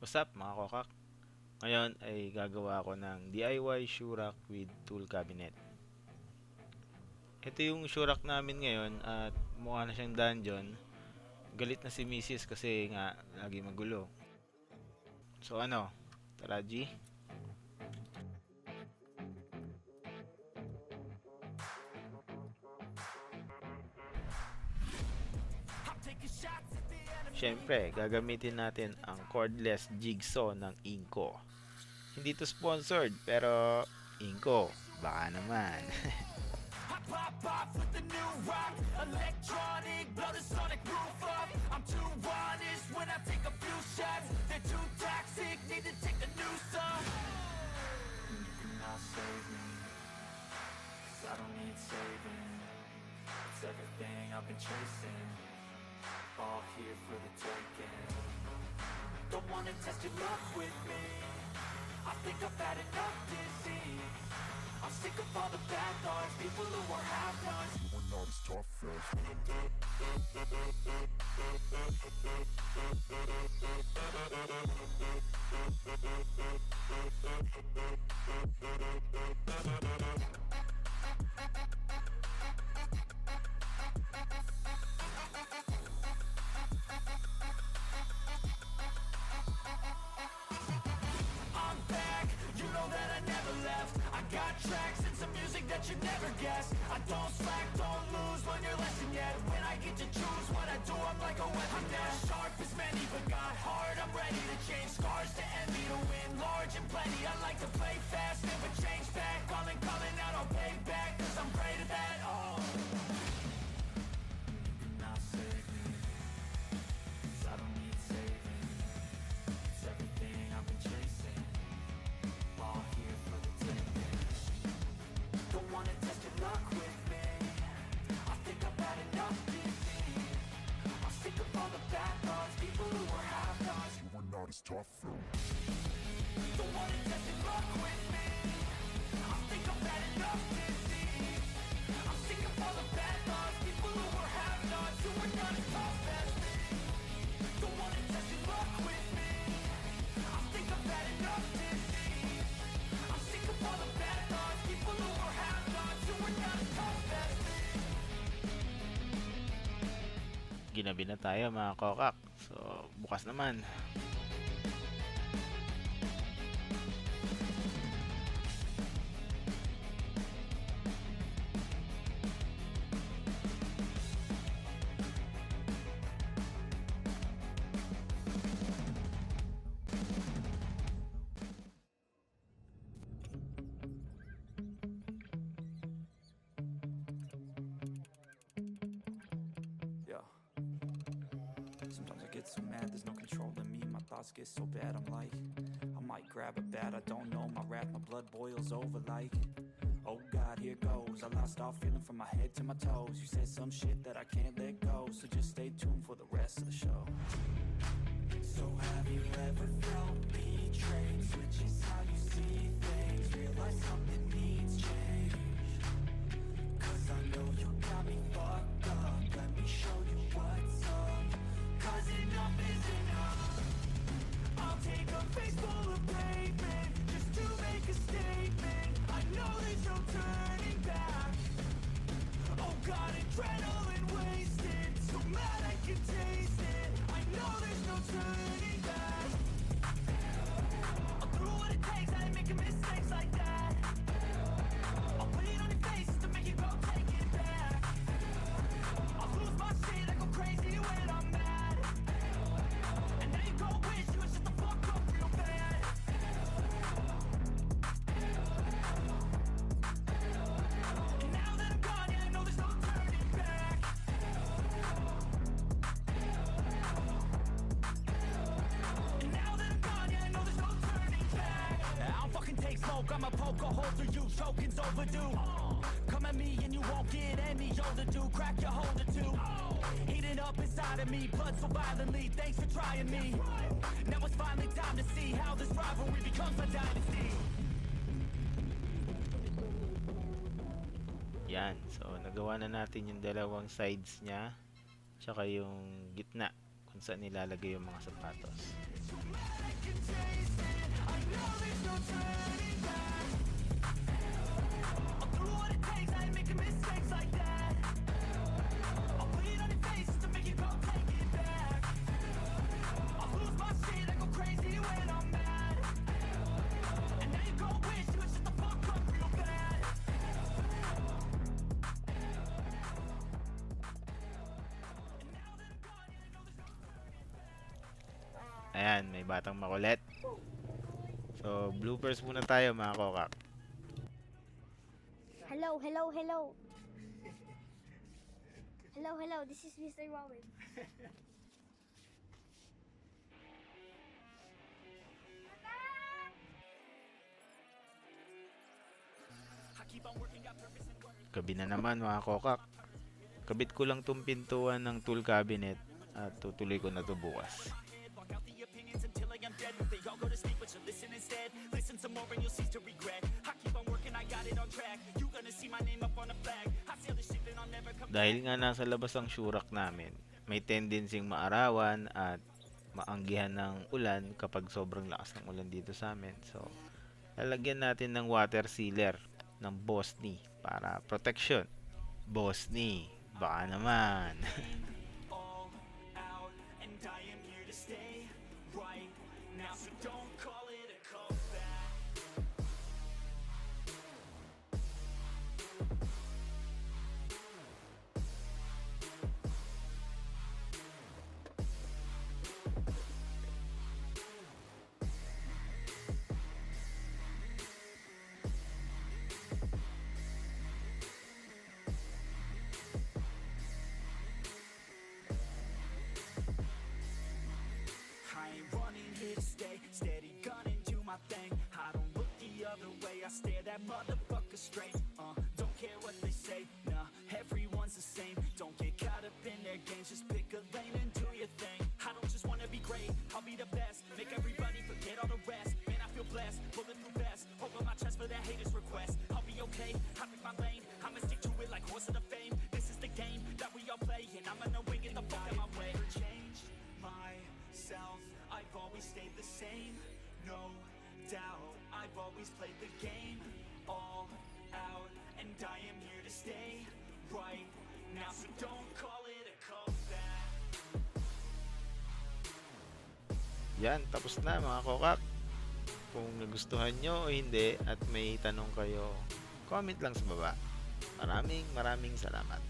What's up mga kokak? Ngayon ay gagawa ako ng DIY shoe rack with tool cabinet. Ito yung shoe rack namin ngayon at mukha na siyang dungeon. Galit na si Mrs. kasi nga lagi magulo. So ano, tara G? Siyempre, gagamitin natin ang cordless jigsaw ng Ingco. Hindi to sponsored pero Ingco, baka naman. Pop off with the new rock, electronic, blow the sonic roof up. I'm too honest when I take a few shots. They're too toxic, need to take a new song. You cannot save me, 'cause I don't need saving. It's everything I've been chasing, all here for the taking. Don't wanna test your luck with me, I think I've had enough disease. I'm sick of all the bad thoughts, people who are half-nots. You are not as tough as I'm back, you know that I never left. I got tracks and some music that you never guess. I don't slack, don't lose, learn your lesson yet. When I get to choose what I do, I'm like a weapon. Not as sharp as many, but got hard. I'm ready to change scars to envy, to win large and plenty. I like to play fast, never change back. Calling out, I'll pay back, 'cause I'm great at that. Oh, you cannot save me, 'cause I don't need saving. It's everything I've been chasing, all here for the taking. Don't wanna test your luck with me, I think I've had enough disease. I'm sick of all the bad thoughts, people who are half-nots. You were not as tough though. Don't wanna test your luck with me, I think I've had enough disease. I'm sick of all the bad thoughts, people who are half-nots, who are not as tough as me. Don't wanna test your luck with me, I think I've had enough disease. I'm sick of all the bad thoughts, people who are half-nots, who are not as tough as me. Ginabi na tayo mga kokak. So, bukas naman. Yeah. Sometimes I get so mad, there's no controlling me. My thoughts get so bad, I'm like, I might grab a bat, I don't know. My wrath, my blood boils over like, oh God, here goes. I lost all feeling from my head to my toes. You said some shit that I can't let go, so just stay tuned for the rest of the show. So have you ever felt betrayed? Switches how you see things, realize something needs change. 'Cause I know you got me fucked up, let me show you what's up. 'Cause enough is enough. I'll take a face full of pavement just to make a statement. I know there's no turning back. Oh God, adrenaline wasted, so mad I can taste it. I know there's no turning back. I'll do what it takes, I ain't making mistakes like that. I'll put it on your face to make you go take it back. I'll lose my shit, I go crazy when I'm mad. And now you go wish you would shut the fuck up real bad. And now that I'm gone, yeah, I know there's no turning back. And now that I'm gone, yeah, I know there's no turning back. I don't fucking take smoke, I'm a poker holder, you choking's overdue. Come at me and you won't get any older, dude. Crack your holder too. Heating up inside of me, blood so violently. Thanks for trying me. Now it's finally time to see how this rivalry becomes a dynasty. Yan. So, nagawa na natin yung dalawang sides niya. Tsaka yung gitna. kung saan nilalagay yung mga sapatos. Ayan, may batang makulit. So, bloopers muna tayo mga kokak. Hello, hello, hello. Hello, hello. This is Mr. Robin. Gabi na naman mga kokak. Kabit ko lang tong pintuan ng tool cabinet at tutuloy ko na to bukas. Dahil nga nasa labas ang syurak namin, may tendencyng maarawan at maanggihan ng ulan kapag sobrang lakas ng ulan dito sa amin. So, lalagyan natin ng water sealer ng Bosny para protection. Bosny, baka naman. I ain't running here to stay, steady gunning, do my thing. I don't look the other way, I stare that motherfucker straight. Don't care what they say, nah, everyone's the same. Don't get caught up in their games, just pick a lane and do your thing. I don't just wanna be great, I'll be the best. Make everybody forget all the rest. Man, I feel blessed, pulling through best. Open my chest for that haters' request. I'll be okay, I pick my lane. I'ma stick to it like horse of the fame. This is the game that we all play, and I'm gonna win it the fuck out my way. Change myself, I've always stayed the same, no doubt. I've always played the game all out, and I am here to stay right now. So don't call it a comeback. Yan, tapos na mga kokak. Kung nagustuhan nyo o hindi at may tanong kayo, comment lang sa baba. Maraming salamat.